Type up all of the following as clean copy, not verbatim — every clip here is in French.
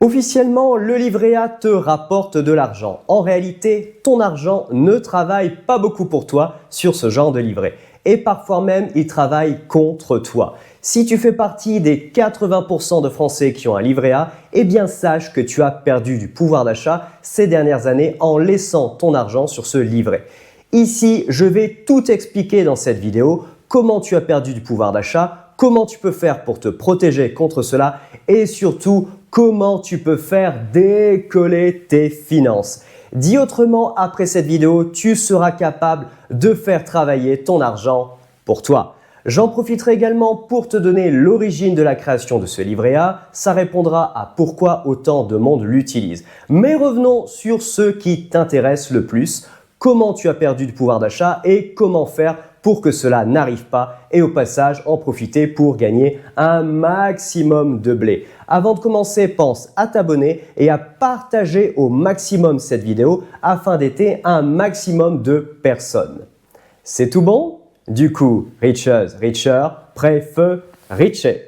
Officiellement, le livret A te rapporte de l'argent. En réalité, ton argent ne travaille pas beaucoup pour toi sur ce genre de livret. Et parfois même, il travaille contre toi. Si tu fais partie des 80% de Français qui ont un livret A, eh bien sache que tu as perdu du pouvoir d'achat ces dernières années en laissant ton argent sur ce livret. Ici, je vais tout expliquer dans cette vidéo, comment tu as perdu du pouvoir d'achat, comment tu peux faire pour te protéger contre cela et surtout, comment tu peux faire décoller tes finances. Dit autrement, après cette vidéo, tu seras capable de faire travailler ton argent pour toi. J'en profiterai également pour te donner l'origine de la création de ce livret A. Ça répondra à pourquoi autant de monde l'utilise. Mais revenons sur ce qui t'intéresse le plus. Comment tu as perdu du pouvoir d'achat et comment faire pour que cela n'arrive pas et au passage en profiter pour gagner un maximum de blé. Avant de commencer, pense à t'abonner et à partager au maximum cette vidéo afin d'aider un maximum de personnes. C'est tout bon? Du coup, Riches, Richer, prêt, feu, richer.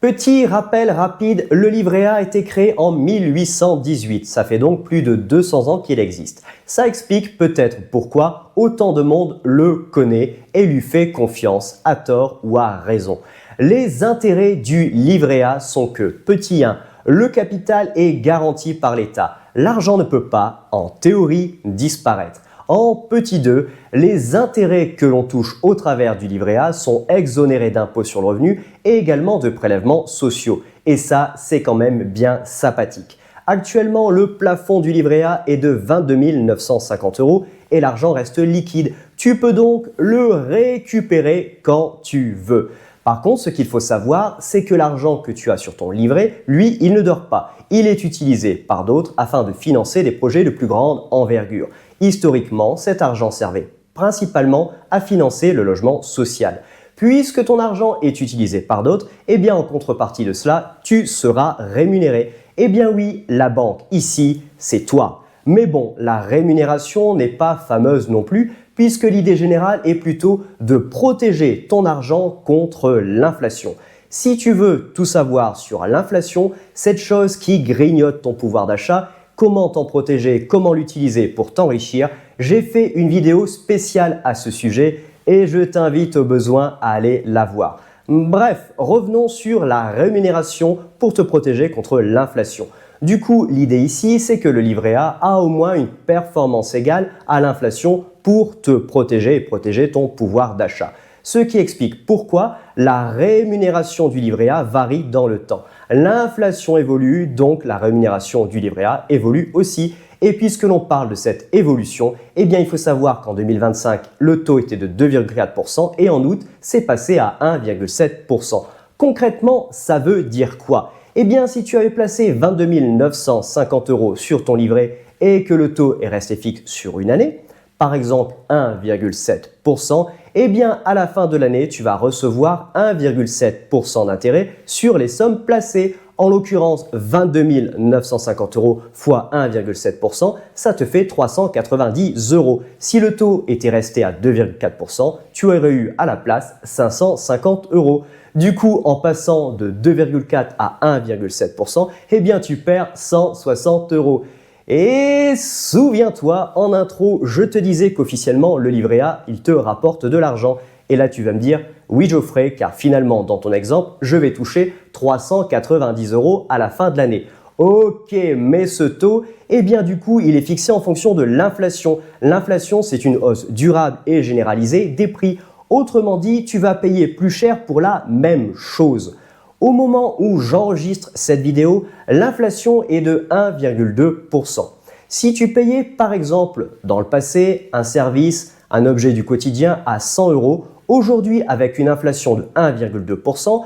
Petit rappel rapide, le livret A a été créé en 1818. Ça fait donc plus de 200 ans qu'il existe. Ça explique peut-être pourquoi autant de monde le connaît et lui fait confiance, à tort ou à raison. Les intérêts du livret A sont que, petit 1, le capital est garanti par l'État. L'argent ne peut pas, en théorie, disparaître. En petit 2, les intérêts que l'on touche au travers du livret A sont exonérés d'impôts sur le revenu et également de prélèvements sociaux. Et ça, c'est quand même bien sympathique. Actuellement, le plafond du livret A est de 22 950 € et l'argent reste liquide. Tu peux donc le récupérer quand tu veux. Par contre, ce qu'il faut savoir, c'est que l'argent que tu as sur ton livret, lui, il ne dort pas. Il est utilisé par d'autres afin de financer des projets de plus grande envergure. Historiquement, cet argent servait principalement à financer le logement social. Puisque ton argent est utilisé par d'autres, eh bien en contrepartie de cela, tu seras rémunéré. Eh bien oui, la banque, ici, c'est toi. Mais bon, la rémunération n'est pas fameuse non plus, puisque l'idée générale est plutôt de protéger ton argent contre l'inflation. Si tu veux tout savoir sur l'inflation, cette chose qui grignote ton pouvoir d'achat, comment t'en protéger, comment l'utiliser pour t'enrichir, j'ai fait une vidéo spéciale à ce sujet et je t'invite au besoin à aller la voir. Bref, revenons sur la rémunération pour te protéger contre l'inflation. Du coup, l'idée ici, c'est que le livret A a au moins une performance égale à l'inflation pour te protéger et protéger ton pouvoir d'achat. Ce qui explique pourquoi la rémunération du livret A varie dans le temps. L'inflation évolue, donc la rémunération du livret A évolue aussi. Et puisque l'on parle de cette évolution, eh bien il faut savoir qu'en 2025, le taux était de 2,4% et en août, c'est passé à 1,7%. Concrètement, ça veut dire quoi? Eh bien, si tu avais placé 22 950 € sur ton livret et que le taux est resté fixe sur une année, par exemple 1,7%, eh bien à la fin de l'année, tu vas recevoir 1,7% d'intérêt sur les sommes placées. En l'occurrence, 22 950 € fois 1,7%, ça te fait 390 €. Si le taux était resté à 2,4%, tu aurais eu à la place 550 €. Du coup, en passant de 2,4 à 1,7%, eh bien tu perds 160 €. Et souviens-toi, en intro, je te disais qu'officiellement, le livret A, il te rapporte de l'argent. Et là, tu vas me dire, oui Geoffrey, car finalement, dans ton exemple, je vais toucher 390 € à la fin de l'année. Ok, mais ce taux, eh bien du coup, il est fixé en fonction de l'inflation. L'inflation, c'est une hausse durable et généralisée des prix. Autrement dit, tu vas payer plus cher pour la même chose. Au moment où j'enregistre cette vidéo, l'inflation est de 1,2%. Si tu payais par exemple dans le passé un service, un objet du quotidien à 100 €, aujourd'hui avec une inflation de 1,2%,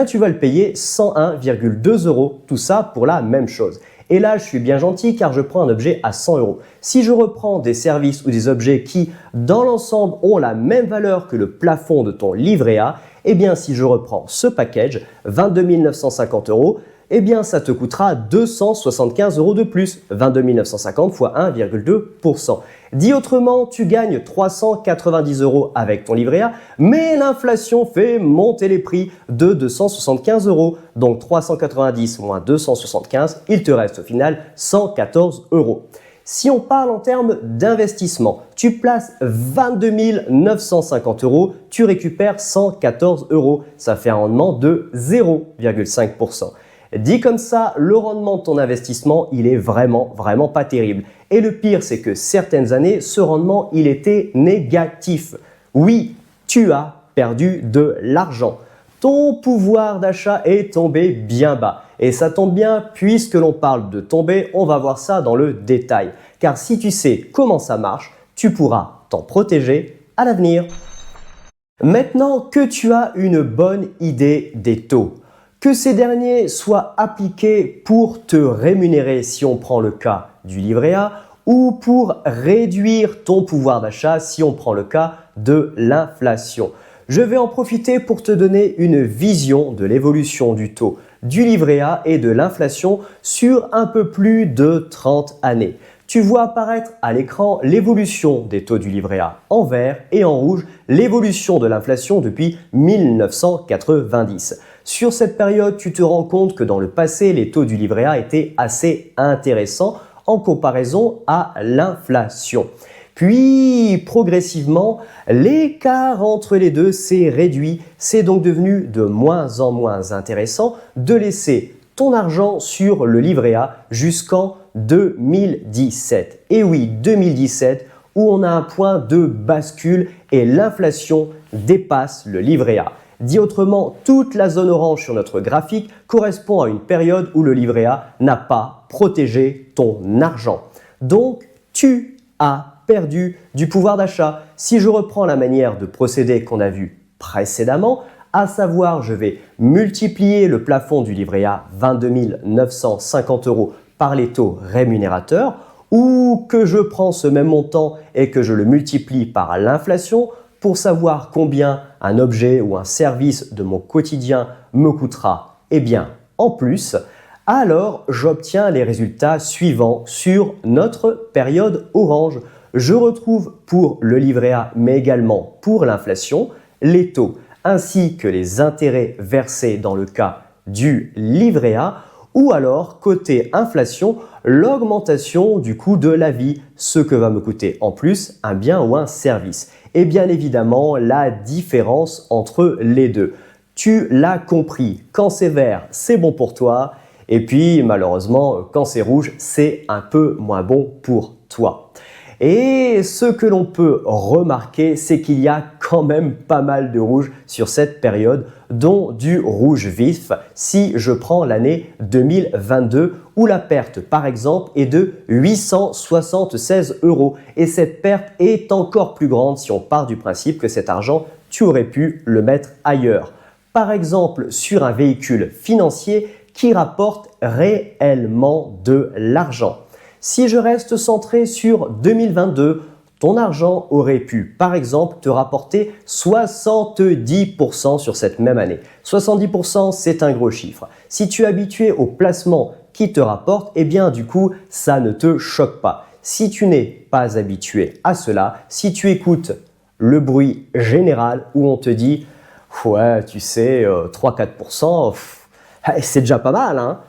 tu vas le payer 101,2 €, tout ça pour la même chose. Et là, je suis bien gentil car je prends un objet à 100 €. Si je reprends des services ou des objets qui, dans l'ensemble, ont la même valeur que le plafond de ton livret A, eh bien, si je reprends ce package, 22 950 €, eh bien ça te coûtera 275 € de plus, 22 950 fois 1,2%. Dit autrement, tu gagnes 390 € avec ton livret A, mais l'inflation fait monter les prix de 275 €. Donc 390 moins 275, il te reste au final 114 €. Si on parle en termes d'investissement, tu places 22 950 €, tu récupères 114 €. Ça fait un rendement de 0,5%. Dit comme ça, le rendement de ton investissement, il est vraiment pas terrible. Et le pire, c'est que certaines années, ce rendement, il était négatif. Oui, tu as perdu de l'argent. Ton pouvoir d'achat est tombé bien bas. Et ça tombe bien, puisque l'on parle de tomber, on va voir ça dans le détail. Car si tu sais comment ça marche, tu pourras t'en protéger à l'avenir. Maintenant que tu as une bonne idée des taux, que ces derniers soient appliqués pour te rémunérer si on prend le cas du livret A ou pour réduire ton pouvoir d'achat si on prend le cas de l'inflation. Je vais en profiter pour te donner une vision de l'évolution du taux du livret A et de l'inflation sur un peu plus de 30 années. Tu vois apparaître à l'écran l'évolution des taux du livret A en vert et en rouge l'évolution de l'inflation depuis 1990. Sur cette période, tu te rends compte que dans le passé, les taux du livret A étaient assez intéressants en comparaison à l'inflation. Puis, progressivement, l'écart entre les deux s'est réduit. C'est donc devenu de moins en moins intéressant de laisser ton argent sur le livret A jusqu'en 2017. Et oui, 2017, où on a un point de bascule et l'inflation dépasse le livret A. Dit autrement, toute la zone orange sur notre graphique correspond à une période où le livret A n'a pas protégé ton argent. Donc, tu as perdu du pouvoir d'achat. Si je reprends la manière de procéder qu'on a vu précédemment, à savoir je vais multiplier le plafond du livret A 22 950 € par les taux rémunérateurs, ou que je prends ce même montant et que je le multiplie par l'inflation pour savoir combien un objet ou un service de mon quotidien me coûtera, eh bien en plus, alors j'obtiens les résultats suivants sur notre période orange. Je retrouve pour le livret A, mais également pour l'inflation, les taux ainsi que les intérêts versés dans le cas du livret A, ou alors côté inflation, l'augmentation du coût de la vie, ce que va me coûter en plus un bien ou un service. Et bien évidemment, la différence entre les deux. Tu l'as compris, quand c'est vert, c'est bon pour toi. Et puis malheureusement, quand c'est rouge, c'est un peu moins bon pour toi. Et ce que l'on peut remarquer, c'est qu'il y a quand même pas mal de rouge sur cette période, dont du rouge vif si je prends l'année 2022 où la perte par exemple est de 876 €. Et cette perte est encore plus grande si on part du principe que cet argent, tu aurais pu le mettre ailleurs. Par exemple sur un véhicule financier qui rapporte réellement de l'argent. Si je reste centré sur 2022, ton argent aurait pu, par exemple, te rapporter 70% sur cette même année. 70%, c'est un gros chiffre. Si tu es habitué au placement qui te rapporte, eh bien du coup, ça ne te choque pas. Si tu n'es pas habitué à cela, si tu écoutes le bruit général où on te dit « ouais, tu sais, 3-4%, c'est déjà pas mal, hein ?»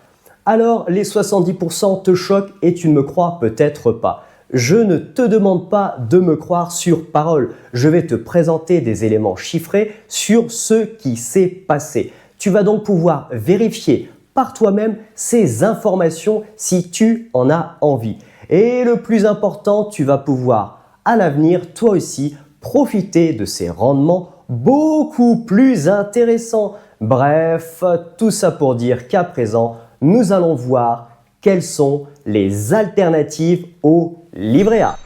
alors les 70% te choquent et tu ne me crois peut-être pas. Je ne te demande pas de me croire sur parole. Je vais te présenter des éléments chiffrés sur ce qui s'est passé. Tu vas donc pouvoir vérifier par toi-même ces informations si tu en as envie. Et le plus important, tu vas pouvoir à l'avenir, toi aussi, profiter de ces rendements beaucoup plus intéressants. Bref, tout ça pour dire qu'à présent, nous allons voir quelles sont les alternatives au livret A.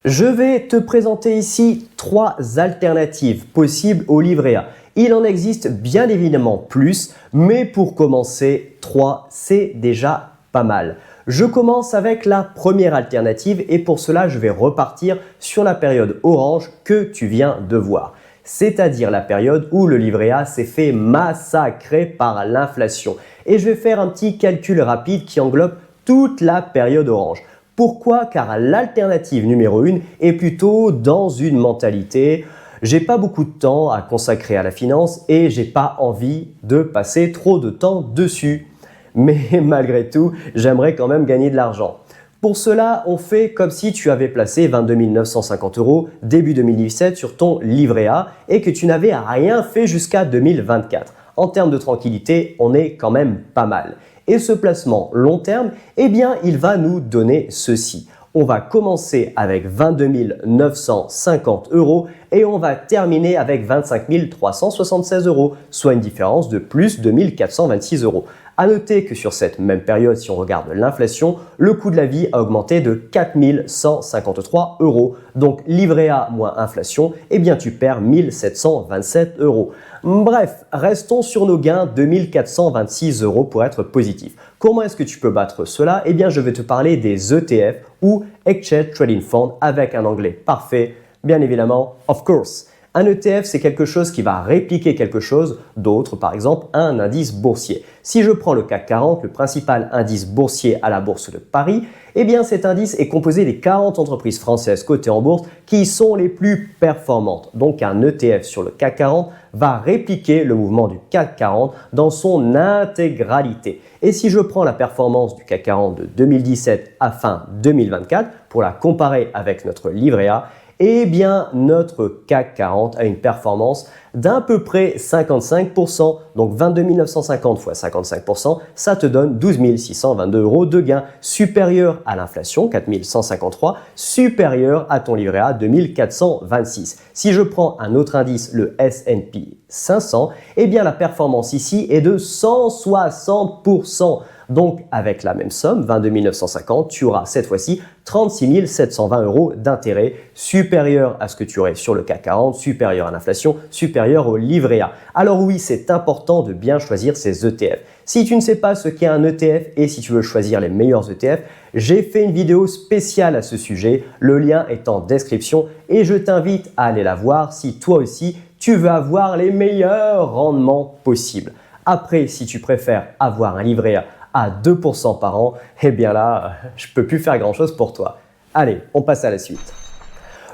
Je vais te présenter ici 3 alternatives possibles au livret A. Il en existe bien évidemment plus, mais pour commencer, 3, c'est déjà pas mal. Je commence avec la première alternative et pour cela, je vais repartir sur la période orange que tu viens de voir. c'est-à-dire la période où le livret A s'est fait massacrer par l'inflation. Et je vais faire un petit calcul rapide qui englobe toute la période orange. Pourquoi? Car l'alternative numéro 1 est plutôt dans une mentalité « j'ai pas beaucoup de temps à consacrer à la finance et j'ai pas envie de passer trop de temps dessus ». Mais malgré tout, j'aimerais quand même gagner de l'argent. Pour cela, on fait comme si tu avais placé 22 950 € début 2017 sur ton livret A et que tu n'avais rien fait jusqu'à 2024. En termes de tranquillité, on est quand même pas mal. Et ce placement long terme, eh bien, il va nous donner ceci. On va commencer avec 22 950 € et on va terminer avec 25 376 €, soit une différence de plus de 1 426 €. À noter que sur cette même période, si on regarde l'inflation, le coût de la vie a augmenté de 4 153 €. Donc livret A moins inflation, eh bien tu perds 1 727 €. Bref, restons sur nos gains de 1 426 € pour être positif. Comment est-ce que tu peux battre cela? Eh bien je vais te parler des ETF ou Exchange Trading Fund avec un anglais parfait, bien évidemment, of course. Un ETF, c'est quelque chose qui va répliquer quelque chose d'autre, par exemple un indice boursier. Si je prends le CAC 40, le principal indice boursier à la bourse de Paris, eh bien cet indice est composé des 40 entreprises françaises cotées en bourse qui sont les plus performantes. Donc un ETF sur le CAC 40 va répliquer le mouvement du CAC 40 dans son intégralité. Et si je prends la performance du CAC 40 de 2017 à fin 2024 pour la comparer avec notre livret A, eh bien, notre CAC 40 a une performance d'à peu près 55%. Donc 22 950 fois 55%, ça te donne 12 622 € de gain, supérieur à l'inflation, 4 153, supérieur à ton livret A, 2426. Si je prends un autre indice, le S&P 500, eh bien la performance ici est de 160%. Donc, avec la même somme, 22 950, tu auras cette fois-ci 36 720 € d'intérêt, supérieur à ce que tu aurais sur le CAC 40, supérieur à l'inflation, supérieur au livret A. Alors oui, c'est important de bien choisir ces ETF. Si tu ne sais pas ce qu'est un ETF et si tu veux choisir les meilleurs ETF, j'ai fait une vidéo spéciale à ce sujet. Le lien est en description et je t'invite à aller la voir si toi aussi tu veux avoir les meilleurs rendements possibles. Après, si tu préfères avoir un livret A à 2% par an, eh bien là, je ne peux plus faire grand-chose pour toi. Allez, on passe à la suite.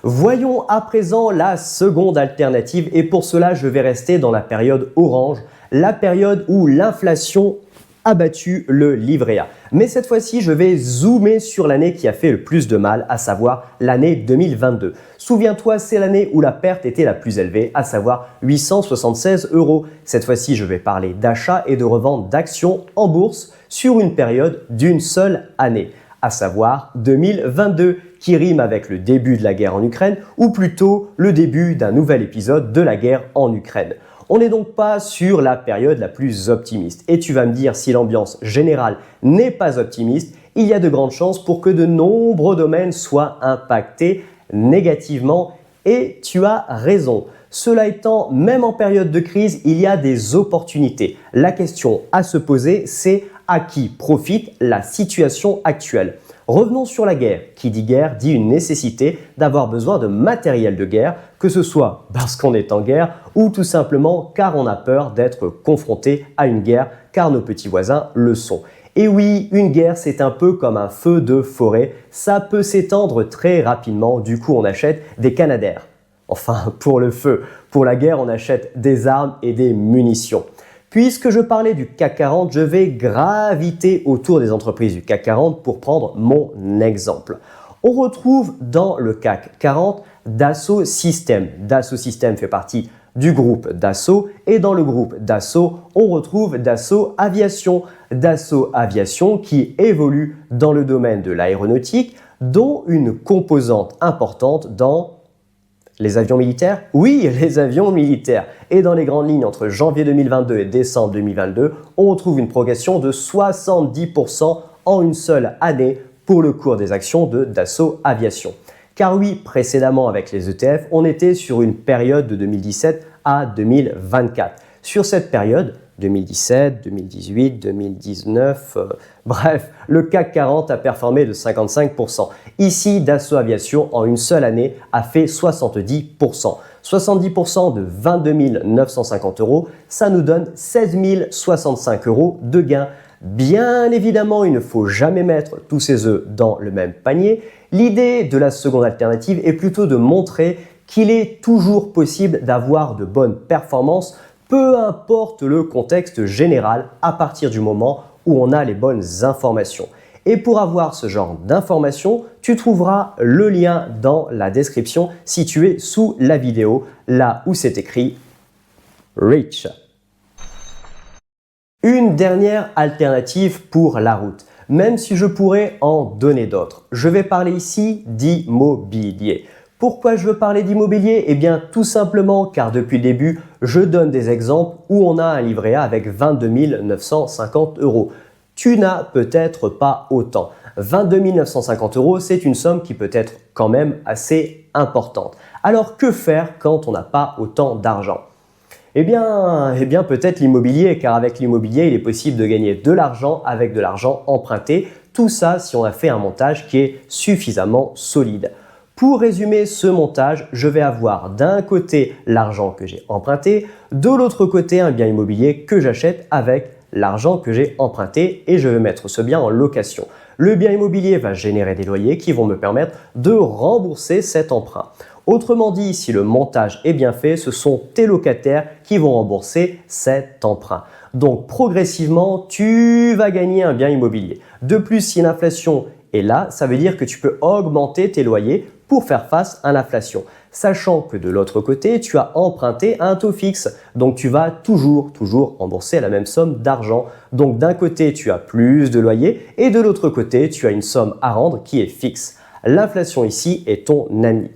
Voyons à présent la seconde alternative et pour cela, je vais rester dans la période orange, la période où l'inflation a battu le livret A. Mais cette fois-ci, je vais zoomer sur l'année qui a fait le plus de mal, à savoir l'année 2022. Souviens-toi, c'est l'année où la perte était la plus élevée, à savoir 876 €. Cette fois-ci, je vais parler d'achat et de revente d'actions en bourse sur une période d'une seule année, à savoir 2022, qui rime avec le début de la guerre en Ukraine ou plutôt le début d'un nouvel épisode de la guerre en Ukraine. On n'est donc pas sur la période la plus optimiste. Et tu vas me dire, si l'ambiance générale n'est pas optimiste, il y a de grandes chances pour que de nombreux domaines soient impactés négativement. Et tu as raison. Cela étant, même en période de crise, il y a des opportunités. La question à se poser, c'est à qui profite la situation actuelle? Revenons sur la guerre. Qui dit guerre dit une nécessité d'avoir besoin de matériel de guerre, que ce soit parce qu'on est en guerre ou tout simplement car on a peur d'être confronté à une guerre car nos petits voisins le sont. Et oui, une guerre, c'est un peu comme un feu de forêt. Ça peut s'étendre très rapidement, du coup on achète des canadaires. Enfin, pour le feu. Pour la guerre, on achète des armes et des munitions. Puisque je parlais du CAC 40, je vais graviter autour des entreprises du CAC 40 pour prendre mon exemple. On retrouve dans le CAC 40 Dassault Systèmes. Dassault Systèmes fait partie du groupe Dassault et dans le groupe Dassault, on retrouve Dassault Aviation. Dassault Aviation qui évolue dans le domaine de l'aéronautique, dont une composante importante dans les avions militaires? Oui, les avions militaires. Et dans les grandes lignes, entre janvier 2022 et décembre 2022, on retrouve une progression de 70% en une seule année pour le cours des actions de Dassault Aviation. Car oui, précédemment avec les ETF, on était sur une période de 2017 à 2024. Sur cette période, 2017, 2018, 2019, bref, le CAC 40 a performé de 55%. Ici, Dassault Aviation, en une seule année, a fait 70%. 70% de 22 950 euros, ça nous donne 16 065 euros de gain. Bien évidemment, il ne faut jamais mettre tous ses œufs dans le même panier. L'idée de la seconde alternative est plutôt de montrer qu'il est toujours possible d'avoir de bonnes performances, peu importe le contexte général, à partir du moment où on a les bonnes informations. Et pour avoir ce genre d'informations, tu trouveras le lien dans la description situé sous la vidéo, là où c'est écrit Rich. Une dernière alternative pour la route, même si je pourrais en donner d'autres. Je vais parler ici d'immobilier. Pourquoi je veux parler d'immobilier? Eh bien tout simplement car depuis le début, je donne des exemples où on a un livret A avec 22 950 euros. Tu n'as peut-être pas autant. 22 950 euros, c'est une somme qui peut être quand même assez importante. Alors que faire quand on n'a pas autant d'argent? Eh bien peut-être l'immobilier, car avec l'immobilier, il est possible de gagner de l'argent avec de l'argent emprunté. Tout ça si on a fait un montage qui est suffisamment solide. Pour résumer ce montage, je vais avoir d'un côté l'argent que j'ai emprunté, de l'autre côté un bien immobilier que j'achète avec l'argent que j'ai emprunté et je vais mettre ce bien en location. Le bien immobilier va générer des loyers qui vont me permettre de rembourser cet emprunt. Autrement dit, si le montage est bien fait, ce sont tes locataires qui vont rembourser cet emprunt. Donc progressivement, tu vas gagner un bien immobilier. De plus, si l'inflation est là, ça veut dire que tu peux augmenter tes loyers pour faire face à l'inflation. Sachant que de l'autre côté, tu as emprunté à un taux fixe. Donc tu vas toujours rembourser la même somme d'argent. Donc d'un côté, tu as plus de loyer et de l'autre côté, tu as une somme à rendre qui est fixe. L'inflation ici est ton ami.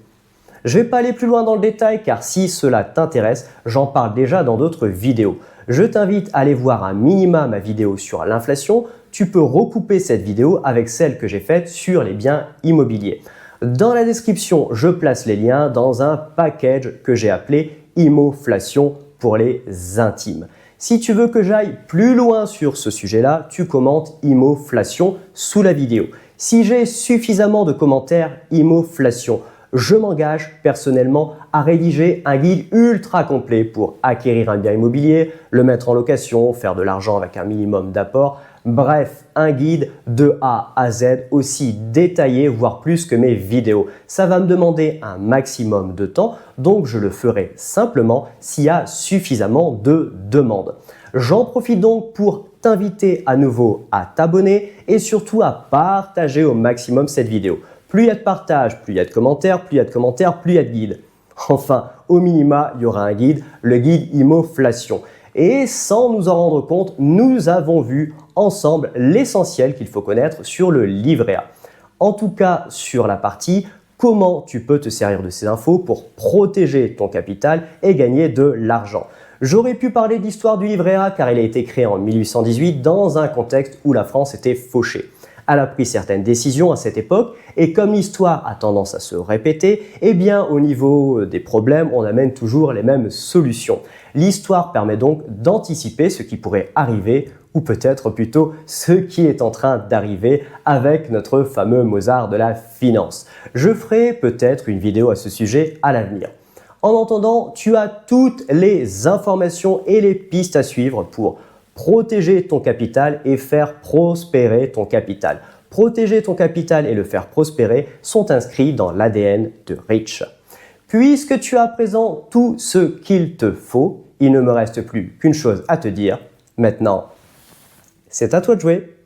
Je ne vais pas aller plus loin dans le détail car si cela t'intéresse, j'en parle déjà dans d'autres vidéos. Je t'invite à aller voir un minima ma vidéo sur l'inflation. Tu peux recouper cette vidéo avec celle que j'ai faite sur les biens immobiliers. Dans la description, je place les liens dans un package que j'ai appelé Immoflation pour les intimes. Si tu veux que j'aille plus loin sur ce sujet-là, tu commentes Immoflation sous la vidéo. Si j'ai suffisamment de commentaires Immoflation, je m'engage personnellement à rédiger un guide ultra complet pour acquérir un bien immobilier, le mettre en location, faire de l'argent avec un minimum d'apport. Bref, un guide de A à Z aussi détaillé, voire plus que mes vidéos. Ça va me demander un maximum de temps, donc je le ferai simplement s'il y a suffisamment de demandes. J'en profite donc pour t'inviter à nouveau à t'abonner et surtout à partager au maximum cette vidéo. Plus il y a de partage, plus il y a de commentaires, plus il y a de commentaires, plus il y a de guides. Enfin, au minima, il y aura un guide, le guide Immoflation. Et sans nous en rendre compte, nous avons vu ensemble l'essentiel qu'il faut connaître sur le livret A. En tout cas, sur la partie comment tu peux te servir de ces infos pour protéger ton capital et gagner de l'argent. J'aurais pu parler de l'histoire du livret A car il a été créé en 1818 dans un contexte où la France était fauchée. Elle a pris certaines décisions à cette époque et comme l'histoire a tendance à se répéter, eh bien au niveau des problèmes, on amène toujours les mêmes solutions. L'histoire permet donc d'anticiper ce qui pourrait arriver ou peut-être plutôt ce qui est en train d'arriver avec notre fameux Mozart de la finance. Je ferai peut-être une vidéo à ce sujet à l'avenir. En attendant, tu as toutes les informations et les pistes à suivre pour protéger ton capital et faire prospérer ton capital. Protéger ton capital et le faire prospérer sont inscrits dans l'ADN de Rich. Puisque tu as à présent tout ce qu'il te faut, il ne me reste plus qu'une chose à te dire. Maintenant, c'est à toi de jouer.